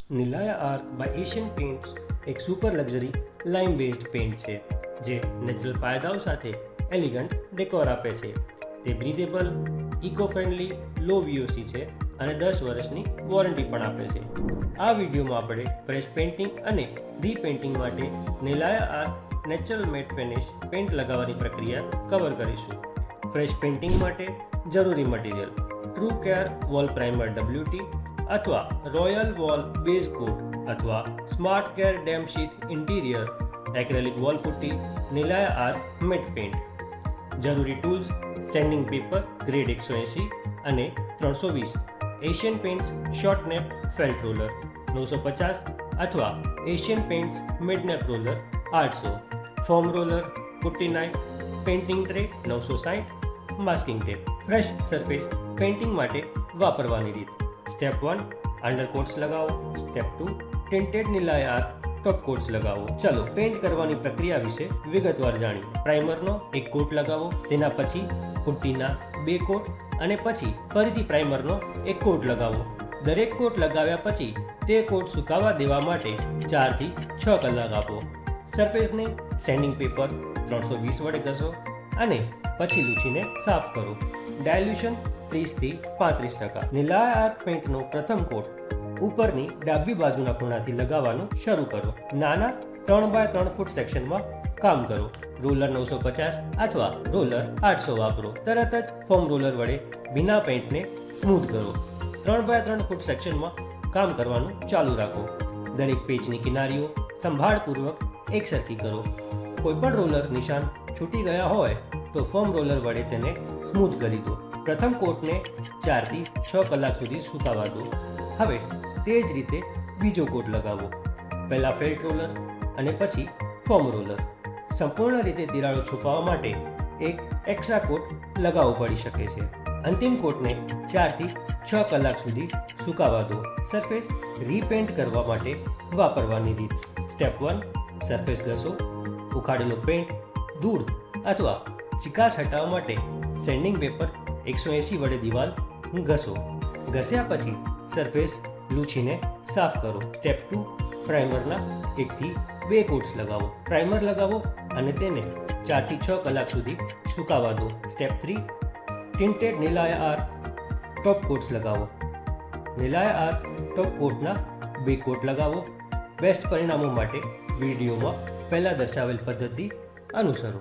નિલાયા arc by Asian paints એક super luxury લાઇમ based paint છે જે નેચરલ ફાયદાઓ સાથે એલિગન્ટ ડેકોર આપે છે. તે બ્રીદેબલ, ઇકો ફ્રેન્ડલી, લો VOC છે અને 10 વર્ષની વોરંટી પણ આપે છે. આ વિડીયોમાં આપણે ફ્રેશ પેઇન્ટિંગ અને રીપેઇન્ટિંગ માટે Nilaya arc natural matt finish paint લગાવવાની પ્રક્રિયા કવર કરીશું. ફ્રેશ પેઇન્ટિંગ માટે જરૂરી material: true care wall primer WT અથવા રોયલ વોલ બેઝ કોટ અથવા smart care damp sheath interior acrylic wall putty Nilaya arc matt paint. જરૂરી ટૂલ્સ: સેન્ડિંગ પેપર ગ્રેડ 180 અને 320, Asian Paints short nap felt roller 950 અથવા Asian Paints mid nap roller 800, foam roller, putty knife, painting tray 960, masking tape. Fresh surface painting માટે વાપરવાની રીત: step 1 undercoats લગાવો. Step 2 tinted Nilaya arc top coats લગાવો. ચલો paint કરવાની પ્રક્રિયા વિશે વિગતવાર જાણીએ. પ્રાઇમરનો એક કોટ લગાવો, તેના પછી પુટ્ટીના 2 કોટ અને પછી ફરીથી પ્રાઇમરનો એક કોટ લગાવો. દરેક કોટ લગાવ્યા પછી તે કોટ સુકાવા દેવા માટે 4 થી 6 કલાક આપો. સરફેસને સેન્ડિંગ પેપર 320 વડે ઘસો અને પછી લૂછીને સાફ કરો. ડાયલ્યુશન 30 થી 35%. નિલાયા આર્ક પેઇન્ટનો પ્રથમ કોટ ઉપરની ડાબી બાજુના ખૂણાથી લગાવવાનું શરૂ કરો. નાના 3x3 ફૂટ સેક્શનમાં કામ કરો. રોલર 950 અથવા રોલર 800 વાપરો. તરત જ ફોમ રોલર વડે ભીના પેઇન્ટને સ્મૂથ કરો. 3x3 ફૂટ સેક્શનમાં કામ કરવાનું ચાલુ રાખો. દરેક પેચની કિનારીઓ સંભાળપૂર્વક એકસરખી કરો. કોઈપણ રોલર નિશાન છૂટી ગયા હોય તો ફોમ રોલર વડે તેને સ્મૂથ કરી દો. પ્રથમ કોટને 4 થી 6 કલાક સુધી સુકાવા દો. હવે તે જ રીતે બીજો કોટ લગાવો. પહેલા ફેલ્ટ રોલર અને પછી ફોમ રોલર. સંપૂર્ણ રીતે તિરાડો છુપાવવા માટે એક એક્સ્ટ્રા કોટ લગાવવો પડી શકે છે. અંતિમ કોટને 4 થી 6 કલાક સુધી સુકાવા દો. સરફેસ રીપેઇન્ટ કરવા માટે વાપરવાની રીત: સ્ટેપ 1 સરફેસ ઘસો. ઉખાડેલું પેઇન્ટ, ધૂળ અથવા ચીકાશ હટાવવા માટે સેન્ડિંગ પેપર 180 વડે દિવાલ ઘસો. ઘસ્યા પછી સરફેસ લૂછીને સાફ કરો. સ્ટેપ 2 પ્રાઇમરના 1 થી 2 કોટ્સ લગાવો. પ્રાઇમર લગાવો અને તેને 4 થી 6 કલાક સુધી સુકાવા દો. Step 3 tinted Nilaya arc top coats લગાવો. નિલાયા આર્ક ટોપ કોટના 2 કોટ લગાવો. બેસ્ટ પરિણામો માટે વિડીયોમાં પહેલા દર્શાવેલ પદ્ધતિ અનુસરો.